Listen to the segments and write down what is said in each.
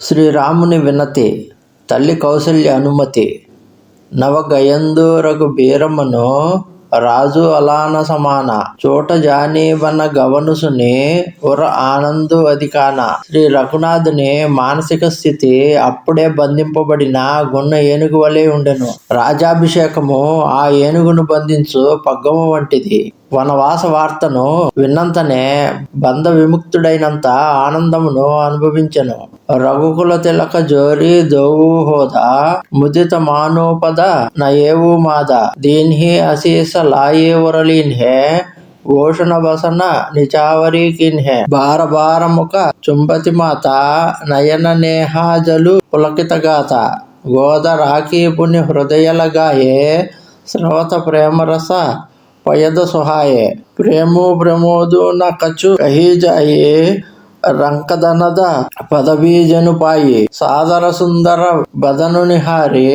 శ్రీరాముని వినతి. తల్లి కౌసల్య అనుమతి. నవగయందు రఘుబీరమును రాజు అలాన సమాన చోట జానీవన గవనుసుని ఉర ఆనందు అధికాన. శ్రీ రఘునాథుని మానసిక స్థితి అప్పుడే బంధింపబడిన గున్న ఏనుగు వలె ఉండెను. రాజాభిషేకము ఆ ఏనుగును బంధించు పగ్గము వంటిది. వనవాస వార్తను విన్నంతనే బంధ విముక్తుడైనంత ఆనందమును అనుభవించెను. రఘుకుల తిలక జోరి దోవు హోదా ముదిత మానోపద నయేవు మాద దీన్హి అశీస లాయే ఉరలీన్హే ఓషణ బసన నిచావరీ కిన్హే బార బార ముఖ చుంబతి మాత నయన నేహాజలు పులకిత గాత గోద రాఖీ పుణ్య హృదయలగాయే స్రవత ప్రేమరస పయద సుహాయే ప్రేమో ప్రమోదు న కచు కహీ జాయే రంకదనద పదబీజను పాయి సాదర సుందర బదను నిహారి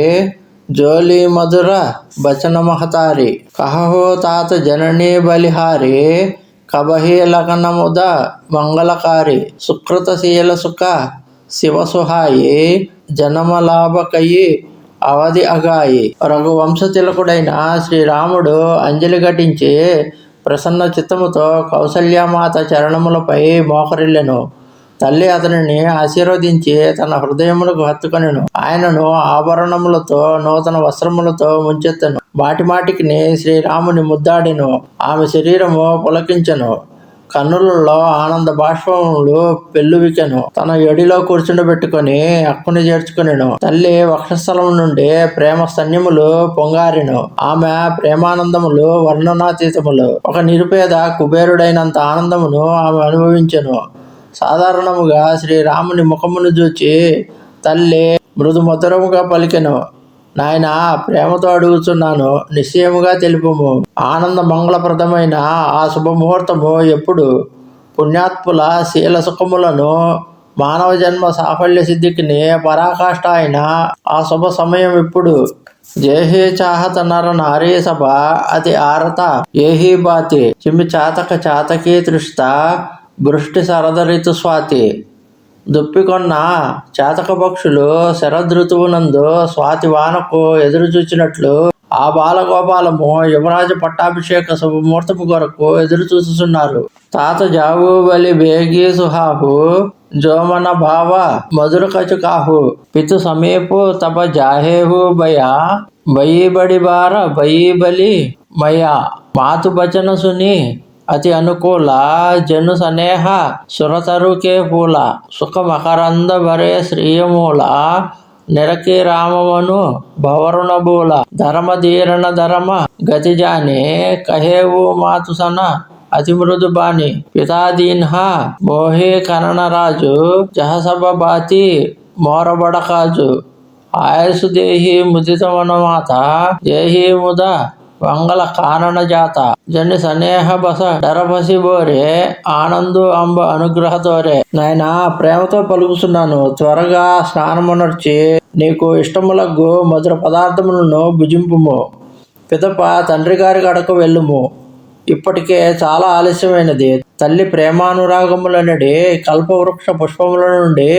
జోలి మధుర బచన మహతారి కహో తాత జననీ బలిహారి కబహి లగనముద మంగళకారి సుకృతశీల సుఖ శివ సుహాయి జనమలాభకయి అవధి అగాయి. రఘువంశ తిలకుడైన శ్రీరాముడు అంజలి ఘటించి ప్రసన్న చిత్తముతో కౌసల్యామాత చరణములపై మోకరిల్లెను. తల్లి అతనిని ఆశీర్వదించి తన హృదయములకు హత్తుకొనెను. ఆయనను ఆభరణములతో నూతన వస్త్రములతో ముంచెత్తెను. మాటిమాటికి శ్రీరాముని ముద్దాడెను. ఆమె శరీరము పులకించెను. కన్నులలో ఆనంద బాష్పములు పెళ్ళువికెను. తన ఎడిలో కూర్చుండబెట్టుకొని అక్కుని చేర్చుకొనెను. తల్లి వక్షస్థలము నుండి ప్రేమ స్తన్యములు పొంగారెను. ఆమె ప్రేమానందములు వర్ణనాతీతములు. ఒక నిరుపేద కుబేరుడైనంత ఆనందమును ఆమె అనుభవించెను. సాధారణముగా శ్రీరాముని ముఖమును చూచి తల్లి మృదు మధురముగా పలికెను. నాయనా, ప్రేమతో అడుగుచున్నాను, నిశ్చయముగా తెలుపుము. ఆనంద మంగళప్రదమైన ఆ శుభముహూర్తము ఎప్పుడు? పుణ్యాత్ముల శీల సుఖములను మానవ జన్మ సాఫల్య సిద్ధికి పరాకాష్ట అయిన ఆ శుభ సమయం ఇప్పుడు? జేహి చాహత నర నారీ సభ అతి ఆరత ఏహి బాతి చిమి చాతక చాతకీ తృష్ట బృష్టి శరద ఋతు స్వాతి. దుప్పికొన్న చాతక పక్షులు శరదృతువునందు స్వాతి వానకు ఎదురు చూచినట్లు ఆ బాలగోపాలము యువరాజ పట్టాభిషేక శుభముహూర్తము కొరకు ఎదురు చూస్తున్నారు. తాత జావు బలి బేగి సుహాహు జోమన భావ మధుర కచుకాహు పితు సమీపు తప జాహేహు భయా బయి బడి బార బయి బలి మయా మాతు బచన సుని అతి అనుకూల జను సనేహ సురతరుకే పూల సుఖ మకరంద భరే శ్రీయమూల నిరకి రామమను భవరుణబూల ధర్మధీరణ ధర్మ గతిజాని కహేవు మాతుసన అతి మృదు బాని పితాదీన్హ మోహి కననరాజు జహసభ బాతి మోరబడకాజు ఆయసు దేహి ముదితమనమాత దేహి ముద వంగల కానన జాత జని సనేహ బస డరబసి బోరే ఆనందు అంబ అనుగ్రహతోరే. నాయనా, ప్రేమతో పలుకుతున్నాను, త్వరగా స్నానమునర్చి నీకు ఇష్టములగు మధుర పదార్థములను భుజింపుము. పిదప తండ్రి గారి కడకు వెళ్ళుము. ఇప్పటికే చాలా ఆలస్యమైనది. తల్లి ప్రేమానురాగములనడి కల్పవృక్ష పుష్పముల నుండి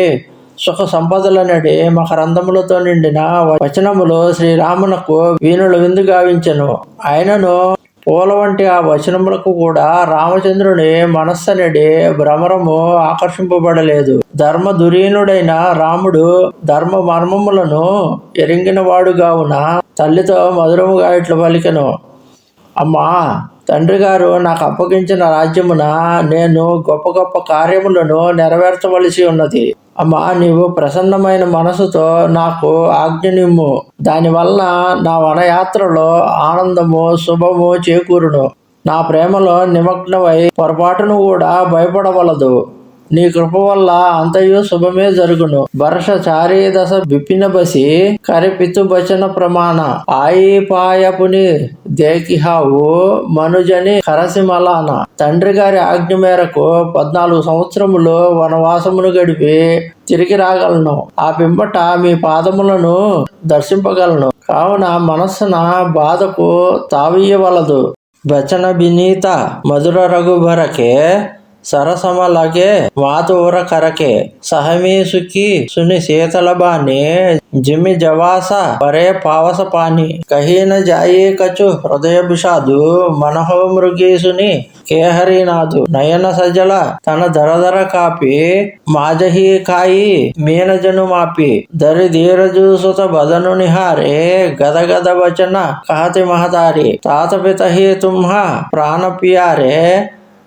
సుఖ సంపదలనడి మకరందములతో నిండిన వచనములు శ్రీరామునకు వీణులు విందు గావించెను. ఆయనను పూల వంటి ఆ వచనములకు కూడా రామచంద్రుని మనస్సనడి భ్రమరము ఆకర్షింపబడలేదు. ధర్మ ధురీనుడైన రాముడు ధర్మ మర్మములను ఎరింగిన వాడు గావున తల్లితో మధురముగా ఇట్లు పలికెను. అమ్మా, తండ్రి గారు నాకు అప్పగించిన రాజ్యమున నేను గొప్ప గొప్ప కార్యములను నెరవేర్చవలసి ఉన్నది. అమ్మా, నీవు ప్రసన్నమైన మనసుతో నాకు ఆజ్ఞనిమ్ము. దానివల్ల నా వనయాత్రలో ఆనందము శుభము చేకూరును. నా ప్రేమలో నిమగ్నమై పొరపాటును కూడా భయపడవలదు. నీ కృప వల్ల అంతయు శుభమే జరుగును. వర్ష చారీ దశ విపిన బసి కరిపితు బచన ప్రమాణ ఆయి పాయపుని దేకిహావు మనుజని కరసిమలాన. తండ్రి గారి ఆజ్ఞ మేరకు 14 సంవత్సరములు వనవాసమును గడిపి తిరిగి రాగలను. ఆ పిమ్మట మీ పాదములను దర్శింపగలను. కావున మనస్సున బాధకు తావీయవలదు. వచన వినీత మధుర రఘుభరకే సరసమ లగే మాతూర కరకే సహమీ సుఖీ సుని శీతల బాని జిమి జవాస పరే పావస పాని కహీన జాయి కచు హృదయ విషాదు మనహో మృగీసుని కేహరినాథు నయన సజల తన దరదర కాపి మాజహీ కాయి మీనజను మాపి దరి ధీరజూసుత బదను నిహారే గద గద వచన कहते महतारी तात पिता ही तुम्हा प्राण पियारे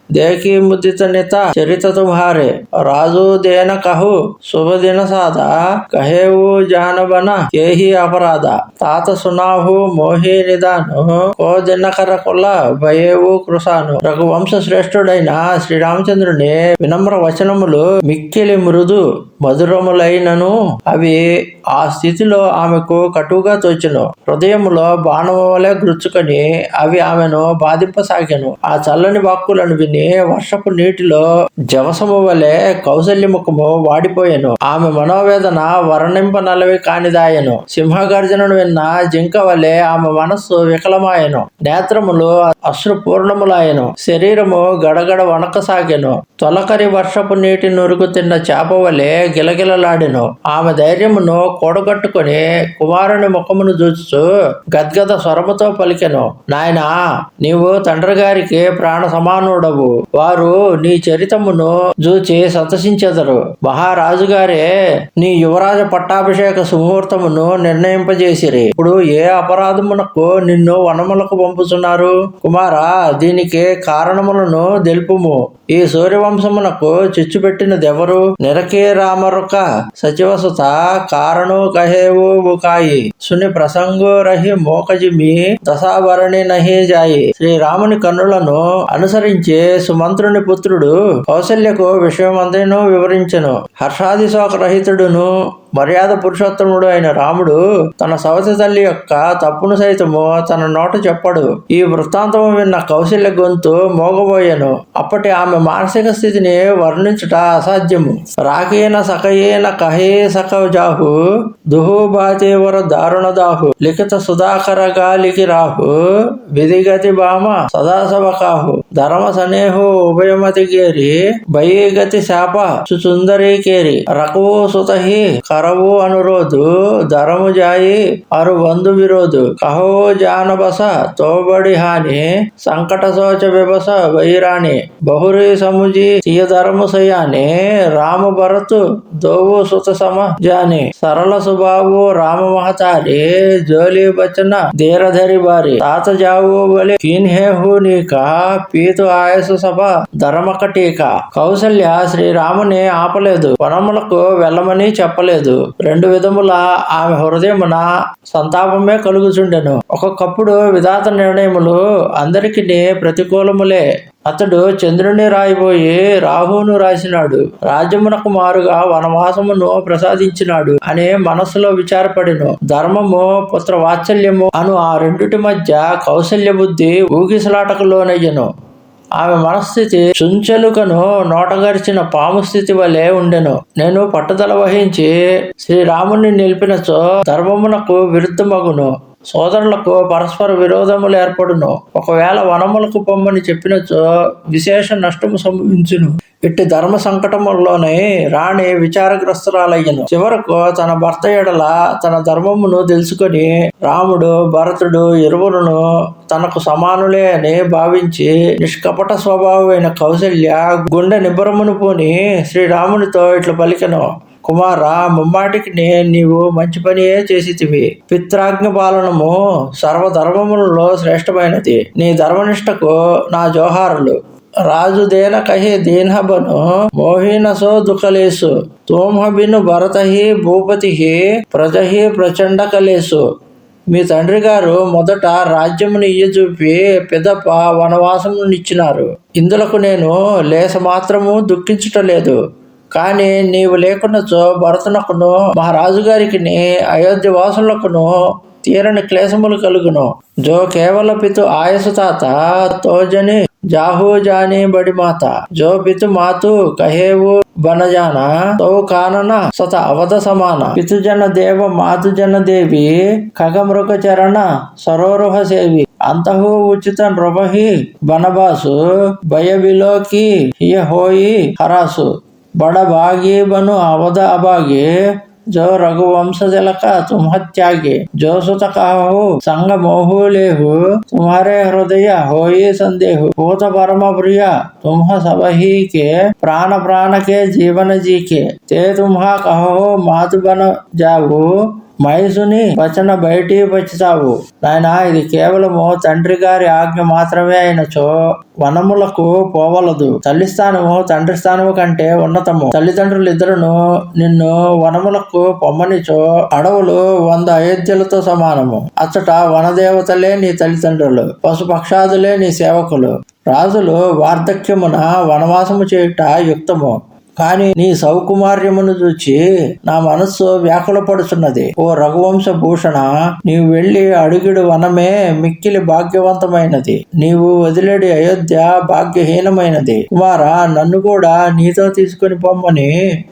देखी मुदित नेता चरित तुम्हारे राजू देन कहू शुभ दिन साधा कहे वो जान बना के ही अपराधा तात सुनाहु మోహి నిదాను ఓ దినకర కొల్ల భయేవు కృషాను రఘువంశ శ్రేష్ఠుడైన శ్రీరామచంద్రుని వినమ్ర వచనములు మిక్కిలి మృదు మధురములైనను అవి ఆ స్థితిలో ఆమెకు కటుగా తోచెను. హృదయములో బాణము వలె గుచ్చుకొని అవి ఆమెను బాధింపసాగాను. ఆ చల్లని వాక్కులను విని వర్షపు నీటిలో జవసము వలె కౌసల్యముఖము వాడిపోయాను. ఆమె మనోవేదన వర్ణింపనలవి కానిదాయను. సింహగర్జనను విన్న జింక వలె ఆమె మనస్సు వికలమాయను. నేత్రములు అశ్రుపూర్ణములాయను. శరీరము గడగడ వణకసాగెను. తొలకరి వర్షపు నీటి నురుగు తిన్న చేప వలె గిలగిలలాడెను. ఆమె ధైర్యమును కూడగట్టుకుని కుమారుని ముఖమును చూచుచు గద్గద స్వరముతో పలికెను. నాయనా, నీవు తండ్రి గారికి ప్రాణ సమానుడవు. వారు నీ చరితమును చూచి సంతసించెదరు. మహారాజు గారే నీ యువరాజ పట్టాభిషేక సుముహూర్తమును నిర్ణయింపజేసిరి. ఇప్పుడు ఏ అపరాధమునకు నిన్ను వనములకు పంపుతున్నారు? కుమారా, దీనికి కారణములను తెలుపుము. ఈ సూర్యవంశమునకు చిచ్చుపెట్టినదెవరు? నిరకే రామరుక సచివసుత కారణు కహేవు బుకాయి సుని ప్రసంగో రహి మోకజిమి దశాభరణి నహి జాయి. శ్రీరాముని కన్నులను అనుసరించి సుమంత్రుని పుత్రుడు కౌసల్యకు విషయమంతను వివరించెను. హర్షాదిశోక రహితుడును మర్యాద పురుషోత్తముడు అయిన రాముడు తన సవతి తల్లి యొక్క తప్పును సైతము తన నోట చెప్పడు. ఈ వృత్తాంతము విన్న కౌశల్య గొంతు మోగబోయెను. అప్పటి ఆమె మానసిక స్థితిని వర్ణించుట అసాధ్యము. రాకేన సకయేన కహే సకజాహు దుహుబాతేవర దారుణ దాహు లిఖిత సుధాకర గాలికి రాహు విధిగతి బామ సదాసవకాహు ధర్మ సనేహు ఉభయమతి గేరి భయగతి శాప సుసుందరీ కేరి రకువు సుతహి కరవు అనురోధు ధరము జాయి అరు బంధు విరోధు కహో జానబస తోబడి హాని సంకట శోచ విబస వైరాణి బహురి సముజి తీయ ధరము సయాని రామ భరతు దోవు సుత సమ జాని సరళ సుబాబు రామ మహతారి జోలి బచన ధీరధరి బారి తాత జావు బలి కీన్హేహు నీక పీతు ఆయసు సభ ధర్మకటీక. కౌసల్య శ్రీరాముని ఆపలేదు, వనములకు వెళ్ళమని చెప్పలేదు. రెండు విధముల ఆమె హృదయమున సంతాపమే కలుగుచుండెను. ఒక్కొక్కప్పుడు విధాత నిర్ణయములు అందరికి ప్రతికూలములే. అతడు చంద్రుని రాయిపోయి రాహువును రాసినాడు, రాజ్యమునకు మారుగా వనవాసమును ప్రసాదించినాడు అని మనస్సులో విచారపడెను. ధర్మము పుత్ర వాత్సల్యము అను ఆ రెండుటి మధ్య కౌసల్య బుద్ధి ఊగిసలాటకు లోనయ్యను. ఆమె మనస్థితి చుంచెలుకను నోటగరిచిన పాము స్థితి వలె ఉండెను. నేను పట్టుదల వహించి శ్రీరాముని నిలిపినచో ధర్మమునకు విరుద్ధమగును, సోదరులకు పరస్పర విరోధములు ఏర్పడును. ఒకవేళ వనములకు పొమ్మని చెప్పినచో విశేష నష్టము సంభవించును. ఇట్టి ధర్మ సంకటములోనే రాణి విచారగ్రస్తురాలయ్యను. చివరకు తన భర్త ఎడల తన ధర్మమును తెలుసుకొని రాముడు భరతుడు ఇరువురును తనకు సమానులే అని భావించి నిష్కపట స్వభావమైన కౌసల్య గుండె నిబ్బరమును పూని శ్రీరామునితో ఇట్లా పలికెను. కుమారా, ముమ్మాటికి నీవు మంచి పనియే చేసితివి. పిత్రాజ్ఞ పాలనము సర్వధర్మములలో శ్రేష్టమైనది. నీ ధర్మనిష్టకు నా జోహారులు. రాజు దేన కహి దీన్హబను మోహినసో దుఃఖలేసు తోంహబిను భరతహి భూపతిహి ప్రజహి ప్రచండ కలేసు. మీ తండ్రి గారు మొదట రాజ్యమును ఇయ్యచూపి పిదప వనవాసమునిచ్చినారు. ఇందులకు నేను లేస మాత్రము దుఃఖించుటలేదు. కానీ నీవు లేకున్నచో భరతునకును మహారాజు గారికి అయోధ్య వాసులకును తీరని క్లేశములు కలుగును. జో కేవల పితు ఆయసు తాత తోజని జాహు జాని బడి మాత జో పితు మాతు కహేవు బనజాన తో కానన సత అవధ సమాన పితు జన దేవ మాతు జన దేవి ఖగమృగ చరణ సరోరుహ సేవి अंतहु उचित नृपहि बनबासु भय बिलोकी हिय होई हरासु बड़ भागी बनु अवध अभागे जो रघुवंश जलक तुम त्यागे जो सुत कहु संग मोहु लेहु तुम्हारे हृदय होई संदेहु भूत परम प्रिय तुम्ह सब ही के प्राण के जीवन जी के ते तुम्हा कहो मातु बन जाऊ మైసుని వచన బయటి పచ్చితావు. నాయనా, ఇది కేవలము తండ్రి గారి ఆజ్ఞ మాత్రమే అయినచో వనములకు పోవలదు. తల్లి స్థానము తండ్రి స్థానము కంటే ఉన్నతము. తల్లిదండ్రులు ఇద్దరును నిన్ను వనములకు పొమ్మనిచో అడవులు 100 అయోధ్యలతో సమానము. అచ్చట వనదేవతలే నీ తల్లిదండ్రులు, పశుపక్షాదులే నీ సేవకులు. రాజులు వార్ధక్యమున వనవాసము చేయుట యుక్తము. కాని నీ సౌకుమార్యమును చూచి నా మనస్సు వ్యాకులపడుచున్నది. ఓ రఘువంశ భూషణ, నీవు వెళ్లి అడుగుడు వనమే మిక్కిలి భాగ్యవంతమైనది. నీవు వదిలేడి అయోధ్య భాగ్యహీనమైనది. కుమారా, నన్ను కూడా నీతో తీసుకుని పొమ్మని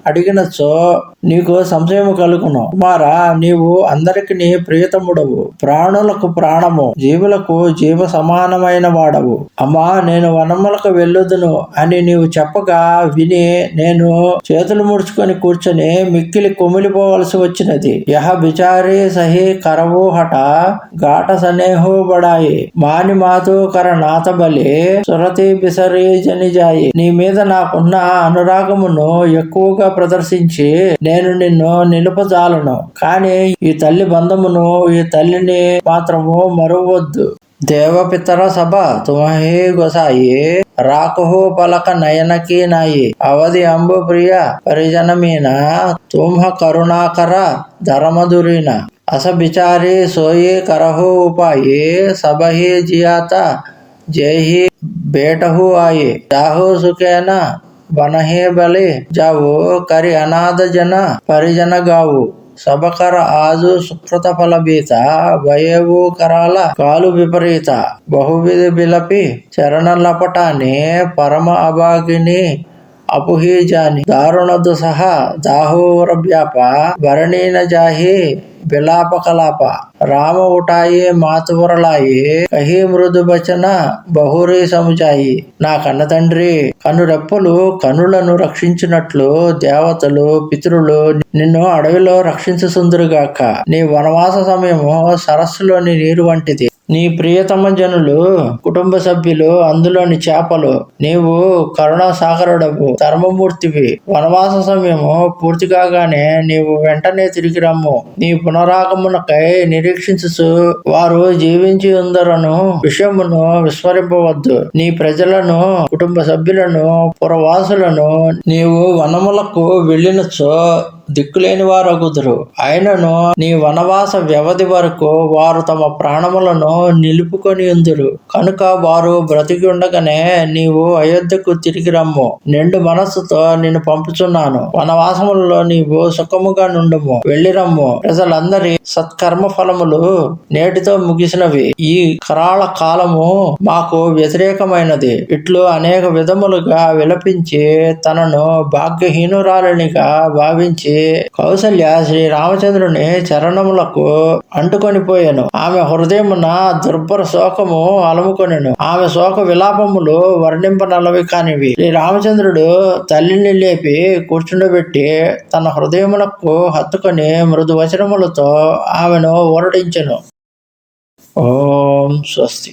అడిగినచో నీకు సంశయము కలుగును. కుమారా, నీవు అందరికి నీ ప్రియతముడవు, ప్రాణులకు ప్రాణము, జీవులకు జీవ సమానమైన వాడవు. అమ్మా, నేను వనములకు వెళ్ళుదును అని నీవు చెప్పగా విని నేను చేతులు ముడుచుకొని కూర్చొని మిక్కిలి కుమిలిపోవలసి వచ్చినది. యహ బిచారి సహి కరవు హట ఘాట సనేహు బడాయి మాని మాతు కర నాత బలి సురతి బిసరి జనిజాయి. నీ మీద నాకున్న అనురాగమును ఎక్కువగా ప్రదర్శించి నేను నిన్ను నిలుపజాలను. కాని ఈ తల్లి బంధమును, ఈ తల్లిని మాత్రము మరువద్దు. దేవపితర సభ తుమహి గొసాయి రాకహు పలక నయనకి నాయి అవధి అంబు ప్రియ పరిజనమీన తుమ్హ కరుణాకర ధరమధురీన అస బిచారి సోయి కరహు ఉపాయి సబహి జియాత జయహి బేటహు ఆయి జాహు సుఖేన బనహి బలి జావు కరి అనాథ జన పరిజన గావు సబకర ఆజు సుకృత ఫల బీత భయవు కరాల కాలు విపరీత బహువిధి బిలపి చరణ లపటాని పరమ అభాగిని అపుహి జాని దారుణ దుసహ దాహోర వ్యాప వరణీన జాహి బిలాప కలాప రామ ఉటాయి మాతువరలాయి కహి మృదు బచన బహురీ సముజాయి. నా కన్న తండ్రి, కనురెప్పలు కనులను రక్షించినట్లు దేవతలు పితరులు నిన్ను అడవిలో రక్షించుసుందురుగాక. నీ వనవాస సమయము సరస్సులోని నీరు వంటిది. నీ ప్రియతమ జనులు, కుటుంబ సభ్యులు అందులోని చేపలు. నీవు కరుణా సాగరుడవు, ధర్మమూర్తివి. వనవాస సమయము పూర్తి కాగానే నీవు వెంటనే తిరిగి రమ్ము. నీ పునరాగమునకై నిరీక్షించు వారు జీవించి ఉందరను విషయమును విస్మరింపవద్దు. నీ ప్రజలను, కుటుంబ సభ్యులను, పురవాసులను నీవు వనములకు వెళ్ళినచో దిక్కులేని వారగుదురు. అయినను నీ వనవాస వ్యవధి వరకు వారు తమ ప్రాణములను నిలుపుకొని ఉందురు. కనుక వారు బ్రతికి ఉండగానే నీవు అయోధ్యకు తిరిగి రమ్ము. నిండు మనస్సుతో నిన్ను పంపుచున్నాను. వనవాసములలో నీవు సుఖముగా నుండుము. వెళ్ళి రమ్ము. ప్రజలందరి సత్కర్మ ఫలములు నేటితో ముగిసినవి. ఈ కరాళ కాలము మాకు వ్యతిరేకమైనది. ఇట్లు అనేక విధములుగా విలపించి తనను భాగ్యహీనురాలినిగా భావించి కౌసల్య శ్రీ రామచంద్రుని చరణములకు అంటుకొని పోయాను. ఆమె హృదయమున దుర్భర శోకము అలముకొనెను. ఆమె శోక విలాపములు వర్ణింపనలవి కానివి. శ్రీ రామచంద్రుడు తల్లిని లేపి కూర్చుండబెట్టి తన హృదయమునకు హత్తుకొని మృదు వచనములతో ఆమెను ఊరడించెను. ఓం స్వస్తి.